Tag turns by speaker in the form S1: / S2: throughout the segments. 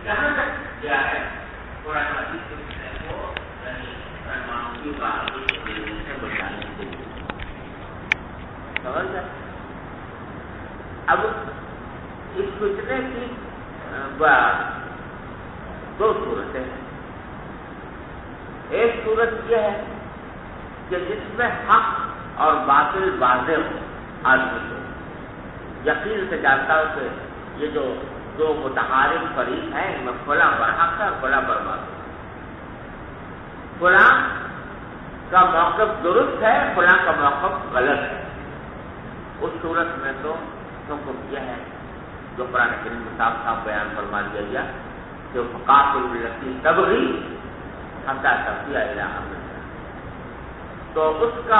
S1: یہاں تک کیا ہے قرآن حدیث کے مسئلے کو یعنی معمولی بات سے بچانے کے لیے سمجھ جائے. اب اس فتنے کی دو صورتیں ہیں. ایک صورت یہ ہے کہ جس میں حق اور باطل واضح ہو آدمی کو یقین سے جانتا ہو کہ یہ جو دو متحارب فریق ہیں ان میں فلاں برحق ہے اور فلاں پر باطل ہے. فلاں کا موقف درست ہے، فلاں کا موقف غلط ہے. اس صورت میں تو حکم یہ ہے جو قرآن کریم میں صاف صاف بیان فرما دیا گیا کہ فقاتل التی تبغی حتی تفیء الی امر اللہ. تو اس کا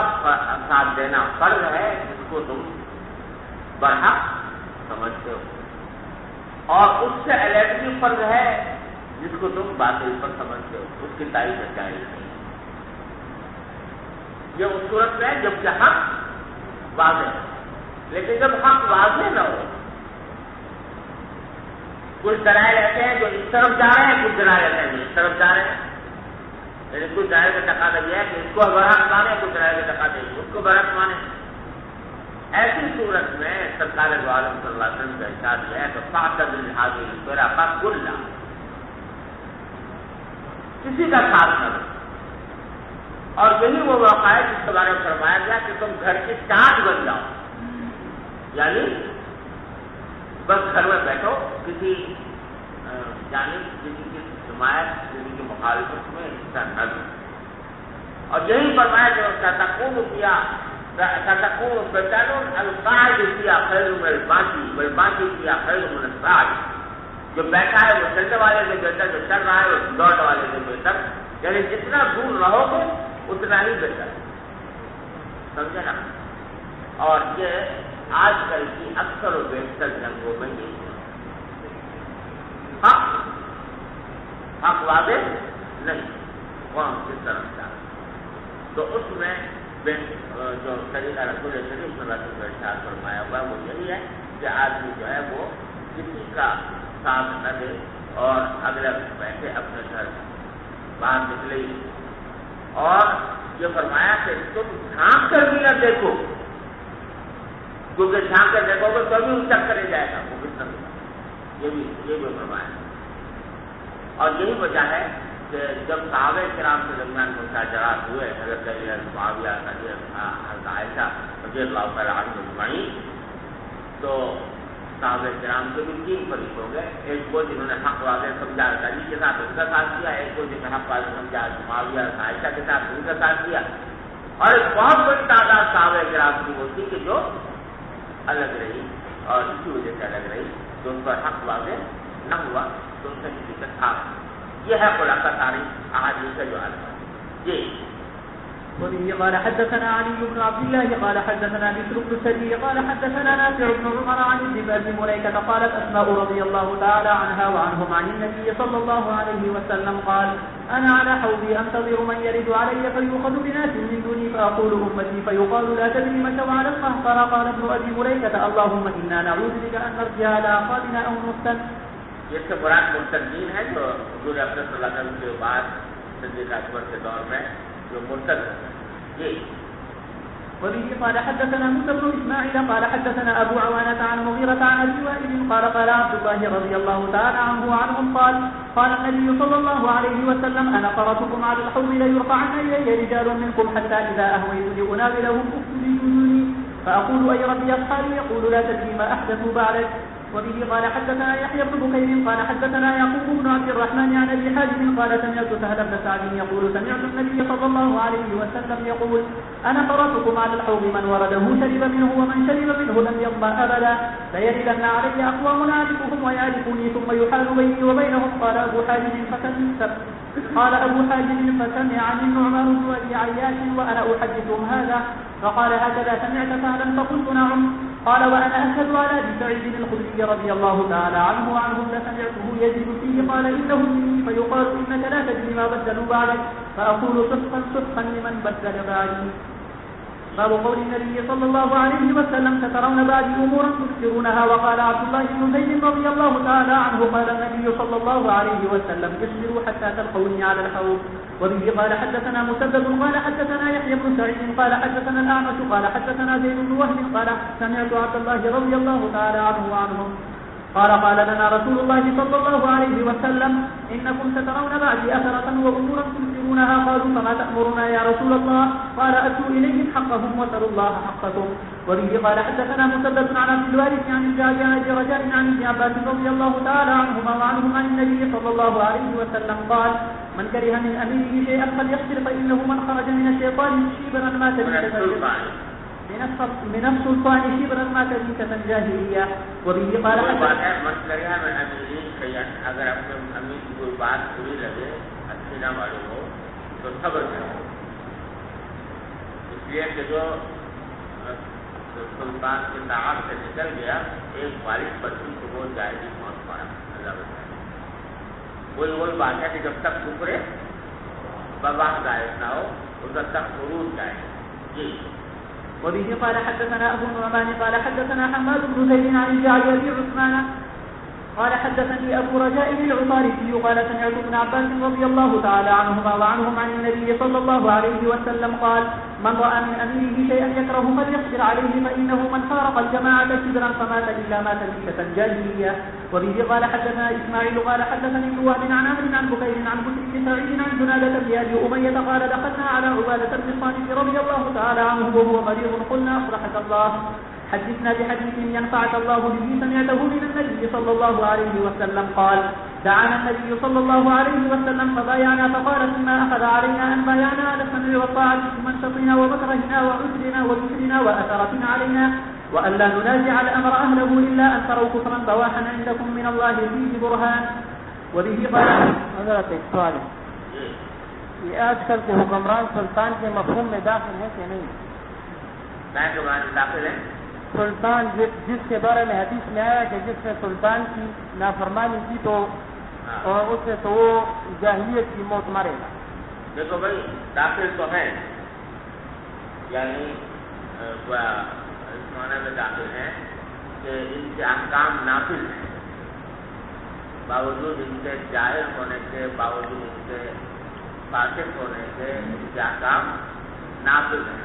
S1: ساتھ دینا فرض ہے جس کو تم برحق سمجھتے ہو، اور اس سے علیحدگی فرض ہے جس کو تم باطل پر سمجھتے ہو. اس کی تائید جائز نہیں. یہ اس صورت میں ہے جب کہ حق واضح ہے. لیکن جب حق واضح نہ ہو، کچھ دلائل ایسے ہیں جو اس طرف جا رہے ہیں، کچھ دلائل ایسے ہیں جو اس طرف جا رہے ہیں. یعنی کچھ دلائل کا تقاضا یہ ہے کہ اس کو برحق مانے، کچھ دلائل کا تقاضا ہے اس کو برحق مانے. ایسی صورت میں سرکار دو عالم صلی اللہ علیہ وسلم کا ارشاد یہ ہے کہ فاعتزل هذه الفرق كلها، کسی کا ساتھ نہ دو. اور یہی وہ واقعہ ہے جس کے بارے میں فرمایا گیا کہ تم گھر کی ٹانٹ بن جاؤ، یعنی بس گھر میں بیٹھو، کسی یعنی کسی کی حمایت، کسی کی مخالفت میں حصہ نہ دو. اور یہی فرمایا کہ ستقوم کیا ستقوم فتن القاعد فيها خير من الباقي والباقي فيها خير من القاعد. جو بیٹھا ہے وہ چلنے والے سے بہتر، جو چل رہا ہے وہ دوڑنے والے سے بہتر. یعنی جتنا دور رہو گے اتنا ہی بہتر. سمجھے نا؟ اور یہ آج کل کی اکثر و بیشتر جنگوں میں یہ حق واضح نہیں، کون کس طرف جا. تو اس میں جو طریقہ رسول شریف صلی اللہ علیہ وسلم کا ارشاد فرمایا ہوا وہ یہی ہے کہ آدمی جو ہے وہ کسی کا ساتھ نہ دے اور اگلے بیٹھے اپنے گھر باہر نکلے ہی. اور یہ فرمایا کہ تم جھانک کر بھی نہ دیکھو، کیونکہ جھانک کر دیکھو گے تو بھی ان تک کرے جائے گا وہ کتنا. یہ بھی فرمایا. اور یہی وجہ ہے کہ جب صحابہ کرام کے درمیان مشاجرات ہوئے، حضرت معاویہ، حضرت عائشہ رضی اللہ تعالیٰ عنہ اجمعین، تو صحابہ کرام کے بھی تین فریق ہو گئے. ایک وہ جنہوں نے حق واضح سمجھا علی کے ساتھ ان کا ساتھ دیا، ایک وہ جنہوں نے حق واضح سمجھا معاویہ عائشہ کے ساتھ ان کا ساتھ دیا، اور ایک بہت بڑی تعداد صحابہ کرام کی وہ تھی کہ جو الگ رہی، اور اسی وجہ سے الگ رہی کہ ان پر حق واضح نہ ہوا تو ان سے کسی کا تھا. یہ ہے خلاصہ تاریخ احادیث کا جو حال ہے. جی
S2: وبه قال حدثنا علي بن عبد الله قال حدثنا بشر بن السري قال حدثنا نافع بن عمر عن ابن ابي مليكه قالت اسماء رضي الله تعالى عنها وعنهم عن النبي صلى الله عليه وسلم قال انا على حوضي انتظر من يرد علي فيؤخذ بناس من دوني فاقول امتي فيقال لا تدري متى على القهقرى. قال ابن ابي مليكه اللهم انا نعوذ بك ان نرجع على اعقابنا او نفتن.
S1: یہ سے مراد مرتدین ہے جو حضور اکرم صلی اللہ علیہ وسلم کے بعد صدیق اکبر کے دور میں جو مرتد ہوتے ہیں. جی
S2: وبه قال حدثنا موسى بن اسماعيل قال حدثنا ابو عوانة عن مغيرة عن ابي وائل قال قال عبد الله رضي الله تعالى عنه وعنهم قال النبي صلى الله عليه وسلم انا قرأتكم على الحوض ليرفعن الي رجال منكم حتى اذا اهويت لاناولهم افتدوني فاقول اي ربي اصحابي يقول لا تدري ما احدثوا بعدك. وبه قال حدثنا يحيى بن بكير قال حدثنا يعقوب بن عبد الرحمن عن ابي حازم قال سمعت سهل بن سعد يقول سمعت النبي صلى الله عليه وسلم يقول انا قرأتكم على الحوض من ورده شرب منه ومن شرب منه لم يظمأ ابدا ليردن علي اقوام اعرفهم ويعرفوني ثم يحال بيني وبينهم. قال ابو حازم فسمعني النعمان بن ابي عياش وانا احدثهم هذا فقال هكذا سمعت سهلا فقلت نعم. قال وانا اشهد على ابي سعيد الخدري رضي الله تعالى عنه وعنهم لسمعته يزيد فيه قال انه مني فيقال انك لا تدري ما بدلوا بعدك فاقول صدقا صدقا لمن بدل بعدي. باب قول النبي صلى الله عليه وسلم سترون بعد امورا تنكرونها. وقال عبد الله بن زيد رضي الله تعالى عنه قال النبي صلى الله عليه وسلم اصبروا حتى تلقوني على الحوض. وبه قال حدثنا مسدد قال حدثنا يحيى بن سعيد قال حدثنا الاعمش قال حدثنا زيد بن وهب قال سمعت عبد الله رضي الله تعالى عنه وعنهم قال لنا رسول الله صلى الله عليه وسلم إنكم سترون بعدي أثرة وأمورا تنكرونها. قالوا فما تأمرنا يا رسول الله؟ قال أتوا إليهم حقهم وسلوا الله حقكم. وبه قال حدثنا مسدد عن عبد الوارث عن الجابر عن رجاء عن ابن عباس رضي الله تعالى عنهما وعنهم عن النبي صلى الله عليه وسلم قال من كره من أميره شيئا فليصبر فإنه من خرج من الشيطان شبرا مات من السلطان شبرا مات ميتة جاهلية. وبه قال
S1: اگر اپنے امیر کی کوئی بات بری لگے اچھی نہ معلوم ہو تو صبر کرو، اس لیے کہ جو سلطان کی طاقت سے نکل گیا ایک بارش بچی کو وہ جائے گی موت پایا. اللہ بتائے وہی بات ہے کہ جب تک ٹکڑے بواہ ظاہر نہ ہو اس وقت تک عروج جائے جی.
S2: وبه قال حدثنا ابو النعمان قال حدثنا حماد بن زيد عن الجعد بن عثمان قال حدثني ابو رجاء العطاردي قال سمعت ابن عباس رضي الله تعالى عنهما وعنهم عن النبي صلى الله عليه وسلم قال من راى من اميره شيئا يكره فليصبر عليه فانه من فارق الجماعه شبرا فمات الا مات ميتة جاهليه. وبه قال حدثنا اسماعيل قال حدثني ابن وهب عن عمرو عن بكير عن بكر بن سعيد عن جنادة بن ابي اميه قال دخلنا على عبادة بن الصامت رضي الله تعالى عنه وهو مريض قلنا اصلحك الله حدثنا بحديث ينفعك الله به سمعته من النبي صلى الله عليه وسلم قال دعانا النبي صلى الله عليه وسلم فبايعنا فقال ثم أخذ علينا أن بايعنا على السمع والطاعة في منشطنا ومكرهنا وعسرنا ويسرنا وأثرتنا علينا وألا ننازع الأمر أهله إلا أن تروا كفرا بواحا عندكم من الله فيه برهان. وبه قال
S3: حضرت ایک سوال ہے، یہ آج کل کے حکمران سلطان کے مفہوم میں داخل ہے کہ نہیں؟
S1: داخل ہے
S3: سلطان جس کے بارے میں حدیث میں آیا کہ جس نے سلطان کی نافرمانی کی تو اس سے تو وہ جاہلیت کی موت مارے گا.
S1: دیکھو بھائی داخل تو ہے، یعنی اس معنی میں داخل ہے کہ ان کے احکام نافذ ہیں، باوجود ان کے جاہل ہونے کے، باوجود ان کے فاسق ہونے کے ان کے احکام نافذ ہیں.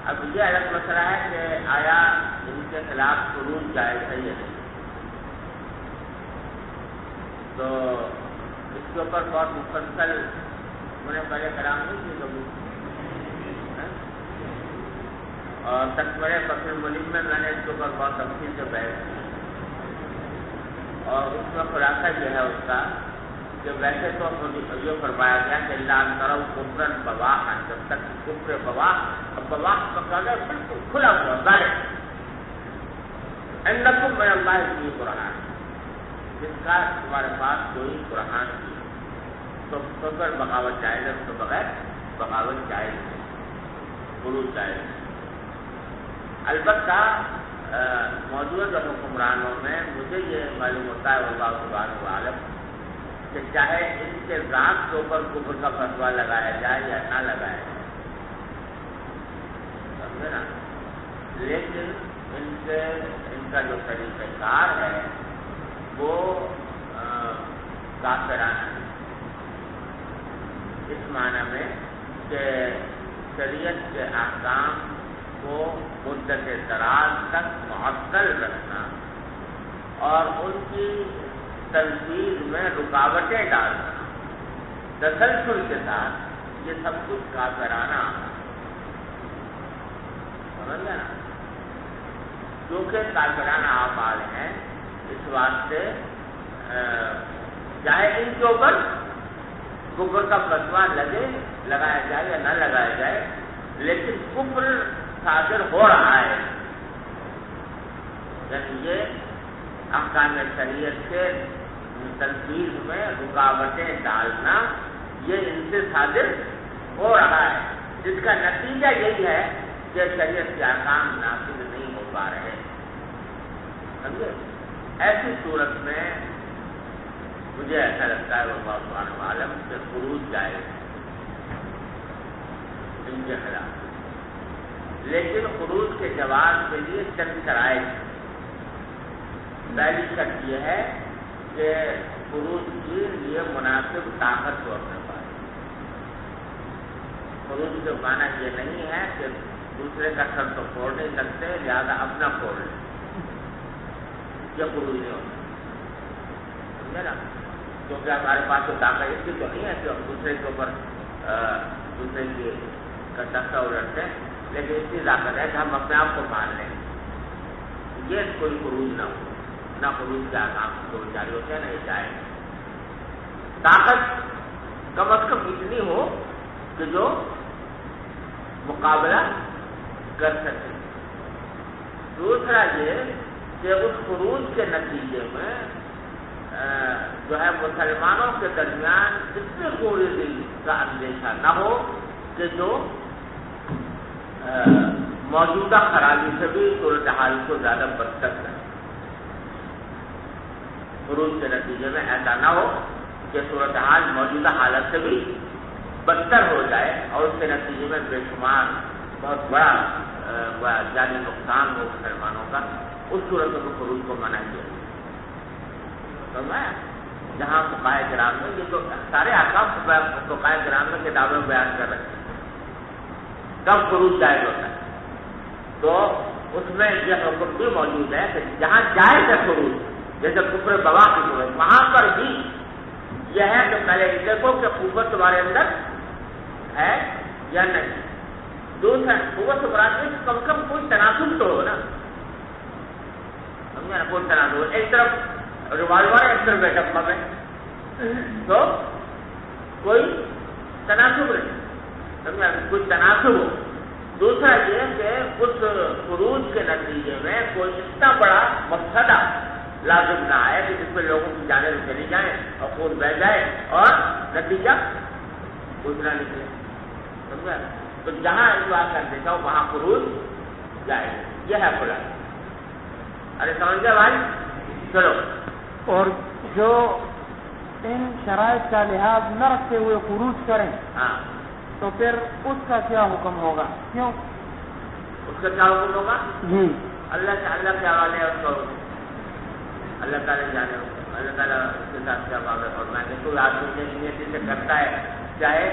S1: اب یہ الگ مسئلہ ہے کہ آیا ان کے خلاف خروج جائز ہے یا نہیں. تو اس کے اوپر بہت مفصل میں نے پہلے کلام نہیں کی کبھی، اور تکبر فصل ملک میں نے اس کے اوپر بہت تفصیل سے بحث کی، اور اس میں خلاصہ یہ ہے اس کا کہ ویسے تو یہ فرمایا گیا کہ اللہ کرو کفرن بواہ، جب تک کفر بواہ، اب بواہ کا کہنا بالکل کھلا ہوا ظاہر انکم من اللہ کی قرآن، جس کا تمہارے پاس کوئی قرآن کی تو بغیر بغاوت جائز ہے، تو بغیر بغاوت جائز ہے، خروج جائز ہے. البتہ موجودہ حکمرانوں میں مجھے یہ معلوم ہوتا ہے اللہ سبحانہ وعالم کہ چاہے ان کے ذات کے اوپر کفر کا فتویٰ لگایا جائے یا نہ لگایا جائے، سمجھے نا، لیکن ان کا جو طریقہ کار ہے وہ کافرانہ ہے، اس معنی میں کہ شریعت کے احکام کو مدت دراز تک معطل رکھنا اور ان کی تنفیذ میں رکاوٹیں ڈالنا تسلسل کے ساتھ، یہ سب کچھ کافرانہ سمجھ گیا نا. کیونکہ کافرانہ اعمال ہیں، اس واسطے چاہے ان کے اوپر کفر کا فتویٰ لگایا جائے یا نہ لگایا جائے، لیکن کفر صادر ہو رہا ہے، یعنی یہ احکام شریعت کے تنفیذ میں رکاوٹیں ڈالنا یہ ان سے صادر ہو رہا ہے، جس کا نتیجہ یہی ہے کہ شریعت کے احکام نافذ نہیں ہو پا رہے. سمجھے؟ ایسی صورت میں مجھے ایسا لگتا ہے اللہ سبحانہ عالم کہ خروج جائے ان کے خلاف. لیکن خروج کے جواز کے لیے چند شرائط ہیں۔ پہلی شرط یہ ہے کہ خروج کے لیے مناسب طاقت ہو اپنے پاس۔ خروج کا معنی یہ نہیں ہے کہ دوسرے کا سر تو پھوڑ نہیں سکتے لہٰذا اپنا پھوڑ لیں، یہ خروج نہیں ہوتا، سمجھے نا؟ کیونکہ ہمارے پاس تو طاقت اس کی تو نہیں ہے کہ ہم دوسرے کے اوپر دوسرے کی کا تختہ الٹتے ہیں، لیکن اس کی طاقت ہے کہ ہم اپنے آپ کو مان لیں، یہ کوئی خروج نہ ہو، نہ خروج کے آکام کو جاری ہوتے ہیں نہ یہ جائے۔ طاقت کم از کم اتنی ہو کہ جو مقابلہ کر سکے۔ دوسرا یہ کہ اس خروج کے نتیجے میں جو ہے مسلمانوں کے درمیان اتنے کوئی کا اندیشہ نہ ہو کہ جو موجودہ خرابی سے بھی صورتحال کو زیادہ بدتر کرے۔ خروج کے نتیجے میں ایسا نہ ہو کہ صورتحال موجودہ حالت سے بھی بدتر ہو جائے اور اس کے نتیجے میں بے شمار بہت بڑا جانی نقصان ہو مسلمانوں کا، اس صورت میں خروج کو منع کیا۔ تو میں جہاں فقہائے کرام میں یہ تو سارے احکام فقہائے کرام میں کتابیں بیان کر رہے ہیں کب خروج جائز ہوتا ہے، تو اس میں یہ حکم بھی موجود ہے کہ جہاں جائز ہے خروج، جیسے کفر بوا کی صورت، وہاں پر بھی یہ ہے کہ پہلے دیکھو کہ قوت تمہارے اندر ہے یا نہیں۔ دوسرا قوت برادری میں کم کم کوئی تناسب تو ہو نا، سمجھا نا؟ کوئی تناسب، ایک طرف ریوالور ایک طرف بیٹھا پا ہے تو کوئی تناسب نہیں، سمجھا؟ کوئی تناسب ہو۔ دوسرا یہ کہ اس خروج کے نتیجے میں کوئی اتنا بڑا مفسدہ لازم نہ آئے کہ جس پہ لوگوں کی جانیں چلی جائیں اور خون بہ جائے اور نتیجہ کچھ نہ نکلے، سمجھا؟ تو جہاں اس بات کر دیتا ہوں وہاں خروج جائے، یہ ہے کھلا۔ ارے سمجھ گئے بھائی؟ چلو۔
S3: اور جو ان شرائط کا لحاظ نہ رکھتے ہوئے خروج کریں
S1: ہاں
S3: تو پھر اس کا کیا حکم ہوگا؟ کیوں
S1: اس کا کیا حکم ہوگا؟
S3: جی
S1: اللہ کے حوالے ہے اس کو، اللہ تعالیٰ جانے، اللہ تعالیٰ اس کے ساتھ کیا معاملہ فرمائیں گے۔ کوئی آدمی جس نیتی سے کرتا ہے، چاہے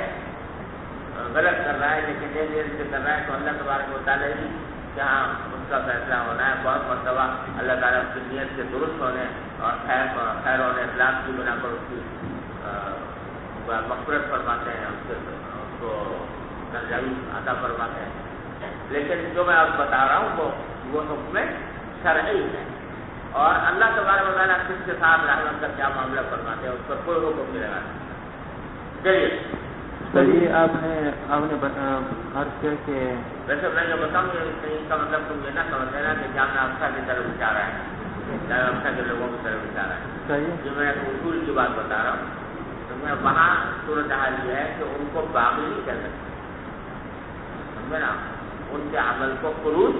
S1: غلط کر رہا ہے لیکن جس نیتی سے کر رہا ہے تو اللہ تبارک و تعالیٰ ہی جہاں اس کا فیصلہ ہونا ہے۔ بہت مرتبہ اللہ تعالیٰ اس کی نیت کے درست ہونے اور خیر ہونے اخلاق کی بنا پر اس کی مغفرت فرماتے ہیں، اس کو سرجاوی عطا فرماتے ہیں۔ لیکن جو میں اب بتا رہا ہوں وہ حکم شرعی ہے، اور اللہ تبارک و تعالیٰ کس کے ساتھ رحمت کا کیا معاملہ فرماتے ہیں اس پر کوئی حکم نہیں لگا۔ چلیے
S3: چلیے، آپ نے عرض کیا کہ
S1: ویسے میں جو بتاؤں گا اس کا مطلب تم یہ نہ سمجھ لینا کہ جامعہ افسر کی طرف اشارہ ہے، جامعہ افسر کے لوگوں کی طرف اشارہ ہے۔
S3: چلیے
S1: جو میں اصول کی بات بتا رہا ہوں، تو میں وہاں صورتحال یہ ہے کہ ان کو باغی نہیں کہہ سکتے، سمجھے نا؟ ان کے عمل کو خروج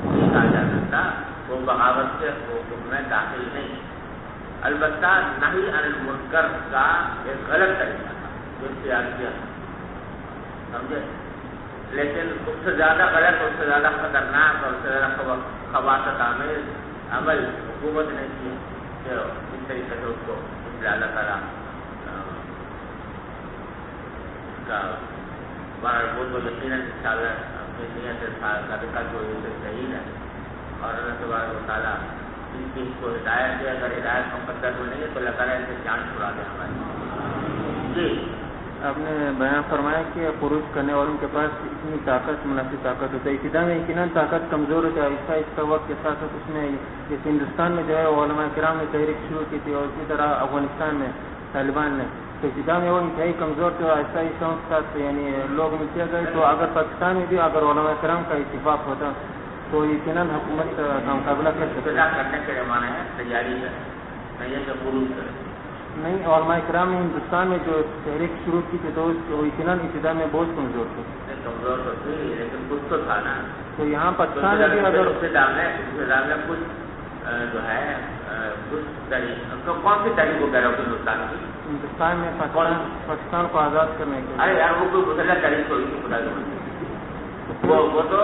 S1: نہیں کہا جا سکتا، وہ بغاوت کے حکم میں داخل نہیں۔ البتہ نہی عن المنکر کا ایک غلط طریقہ تھا جو اختیار کیا، سمجھے؟ لیکن اس سے زیادہ غلط، اس سے زیادہ خطرناک اور اس سے زیادہ خباثت آمیز عمل حکومت نے کیا کہ اس طریقے سے اس کو اللہ تعالیٰ کا وہ تو یقیناً اپنی نیت صادقہ جو صحیح ہے، اور اللہ تبارک و تعالیٰ ان کی کو ہدایت دے، اگر ہدایت مقدر میں نہیں ہے تو اللہ تعالیٰ ان سے جان چھڑا دے ہماری۔ جی
S3: آپ نے بیان فرمایا کہ خروج کرنے والوں کے پاس اتنی طاقت، مناسب طاقت ہوتا ہے۔ ابتدا میں یقیناً طاقت کمزور ہوتا ہے، آہستہ وقت کے ساتھ ساتھ اس میں جیسے ہندوستان میں جو ہے علماء کرام نے تحریک شروع کی تھی، اور اسی طرح افغانستان میں طالبان نے، تو ابتدا میں وہ انتہائی کمزور تھے، آہستہ آہستہ ان کے ساتھ یعنی لوگ ملتے گئے۔ تو اگر پاکستان میں بھی اگر علماء کرام کا اتفاق ہوتا تو یقیناً حکومت کا مقابلہ کر سکتے۔
S1: کرنے کے معنی ہے تیاری ہے، نہیں ہے کہ خروج کرے۔
S3: نہیں، علماء کرام نے ہندوستان میں جو تحریک شروع کی تھی تو وہ یقیناً ابتدا میں بہت کمزور تھے۔
S1: کمزور تو تھی لیکن کچھ تو تھا نا۔
S3: تو یہاں پاکستان میں بھی اگر
S1: میں کچھ جو ہے کچھ تحریک، کون سی تحریک کو کہہ رہا ہوں
S3: ہندوستان میں پاکستان کو آزاد کرنے کے،
S1: ارے یار وہ کوئی مسلح تحریک ہوئی تھی خدا کی، وہ تو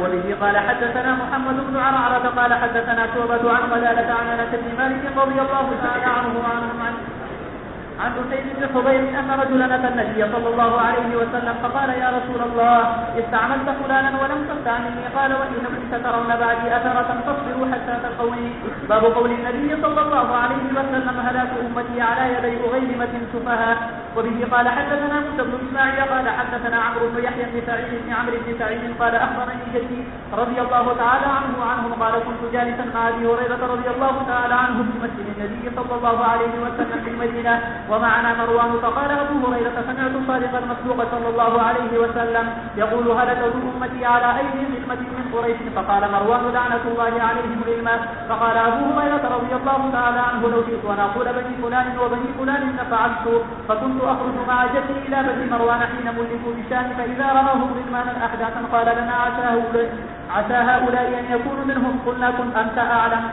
S2: وبه قال حدثنا محمد بن عرعرة قال حدثنا شعبة عن قلالة عن انس بن مالك رضي الله تعالى عنه عن أسيد بن حضير أن رجلا أتى النبي صلى الله عليه وسلم فقال يا رسول الله استعملت فلانا ولم تستعملني، قال وإنكم سترون بعدي أثرة فاصبروا حتى تلقوني. باب قول النبي صلى الله عليه وسلم هلاك أمتي على يدي أغيلمة سفهاء. وبه قال حدثنا موسى بن إسماعيل قال حدثنا عمرو بن يحيى بن سعيد بن عمرو بن سعيد قال أخبرني جدي رضي الله تعالى عنهم قال كنت جالسا مع أبي هريرة رضي الله تعالى عنه في مسجد النبي صلى الله عليه وسلم في المدينة ومعنا مروان، فقال أبو هريرة سمعت صادق المصدوق صلى الله عليه وسلم يقول هلكت أمتي على أيدي غلمة من قريش، فقال مروان لعنة الله عليهم غلمة. فقال أبو هريرة رضي الله تعالى عنه لو شئت أن أقول بني فلان وبني فلان لفعلت، فكنت أخرج مع جدي إلى بني مروان حين ملكوا بشام، فإذا رآهم غلمانا أحداثا قال لنا عسى هؤلاء أن يكونوا منهم، قلنا كن أنت أعلم.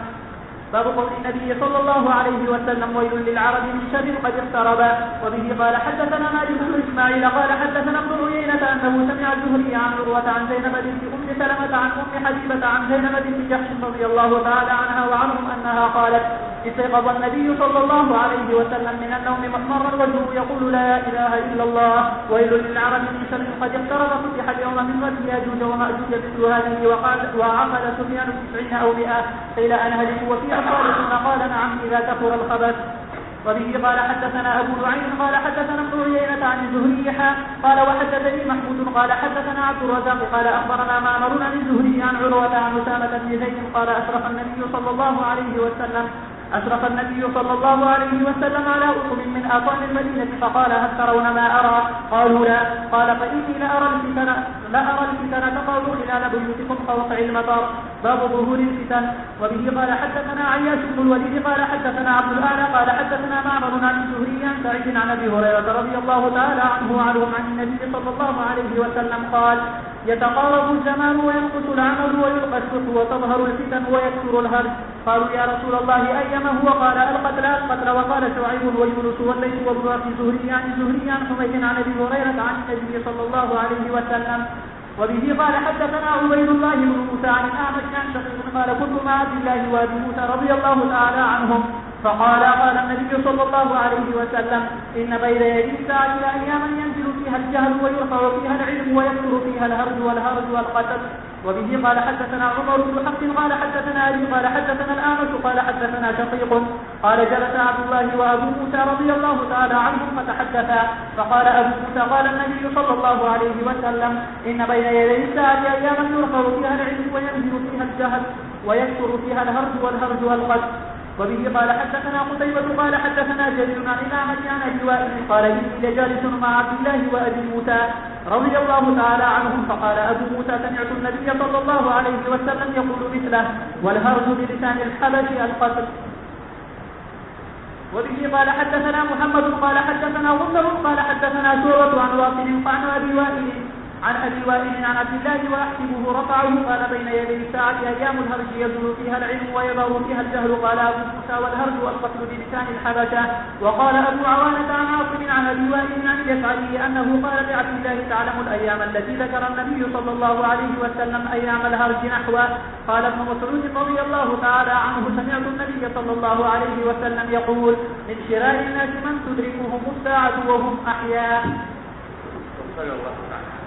S2: باب قول النبي صلى الله عليه وسلم ويل للعرب من شر قد اقترب. وبه قال حدثنا مالك بن اسماعيل قال حدثنا ابن عيينة انه سمع الزهري عن عروة عن زينب بنت ام سلمة عن ام حبيبة عن زينب بنت جحش رضي الله تعالى عنها وعنهم انها قالت استيقظ النبي صلى الله عليه وسلم من النوم محمرا وجهه يقول لا اله الا الله ويل للعرب من شر قد اقترب فتح اليوم من غزو ياجوج وماجوج مثل هذه وعقد سفيان 90 او 100 قيل انا هلك وفي الصالحون قال نعم إذا كثر الخبث. وبه قال حدثنا أبو نعيم قال حدثنا ابن عيينة عن الزهري قال وحدثني محمود قال حدثنا عبد الرزاق قال أخبرنا معمر عن الزهري عن عروة عن أسامة بن زيد قال أشرف النبي صلى الله عليه وسلم على أقم من آقام المدينة فقال هل ترون ما أرى؟ قالوا لا. قال فإني لأرى الفتن تقع خلال بيوتكم كوقع المطر. باب ظهور الفتن. وبه قال حدثنا عياش بن الوليد قال حدثنا عبد الأعلى قال حدثنا معمر عن الزهري عن سعيد عن أبي هريرة رضي الله تعالى عنه وعنهم عن النبي صلى الله عليه وسلم قال يتقارب الزمان وينقص العمل ويلقى الشح وتظهر الفتن ويكثر الهرج. قالوا يا رسول الله أيما هو؟ قال القتل. وقال شعيب ويونس والليث وابن أخي زهري عن حميد عن أبي هريرة عن النبي صلى الله عليه وسلم. وبه قال حدثنا عبيد الله بن موسى عن الأعمش عن شقيق قال كنت مع عبد الله وابي موسى رضي الله تعالى عنهم فقال النبي صلى الله عليه وسلم إن بين يدي الساعة أياما ينزل فيها الجهل ويرفع فيها العلم ويكثر فيها الهرج والقتل. وبه قال حدثنا عمر بن حفص قال حدثنا أبي قال حدثنا الأعمش قال حدثنا شقيق قال جلس عبد الله وأبو موسى رضي الله تعالى عنهم فتحدثا فقال أبو موسى قال النبي صلى الله عليه وسلم إن بين يدي الساعة أياما يرفع فيها العلم وينزل فيها الجهل ويكثر فيها الهرج والقتل. وبه قال حدثنا قتيبة قال حدثنا جرير عن الأعمش عن أبي وائل قال إني لجالس مع عبد الله وأبي موسى رضي الله تعالى عنهم فقال أبو موسى سمعت النبي صلى الله عليه وسلم يقول مثله والهرج بلسان الحبش القتل. وبه قال حدثنا محمد قال حدثنا غندر قال حدثنا شعبة عن واصل عن أبي وائل عن عبد الله وأحسبه رفعه قال بين يدي الساعة أيام الهرج يزول فيها العلم ويظهر فيها الجهل. قال أبو موسى والهرج والقتل بلسان الحبشة. وقال أبو عوانة عن عاصم عن أبي وائل عن يسعدي أنه قال لعبد الله تعلم الأيام التي ذكر النبي صلى الله عليه وسلم أيام الهرج نحوه. قال ابن مسعود رضي الله تعالى عنه سمعت النبي صلى الله عليه وسلم يقول من شرار الناس من تدركهم الساعة وهم أحياء.
S1: صلى الله عليه وسلم.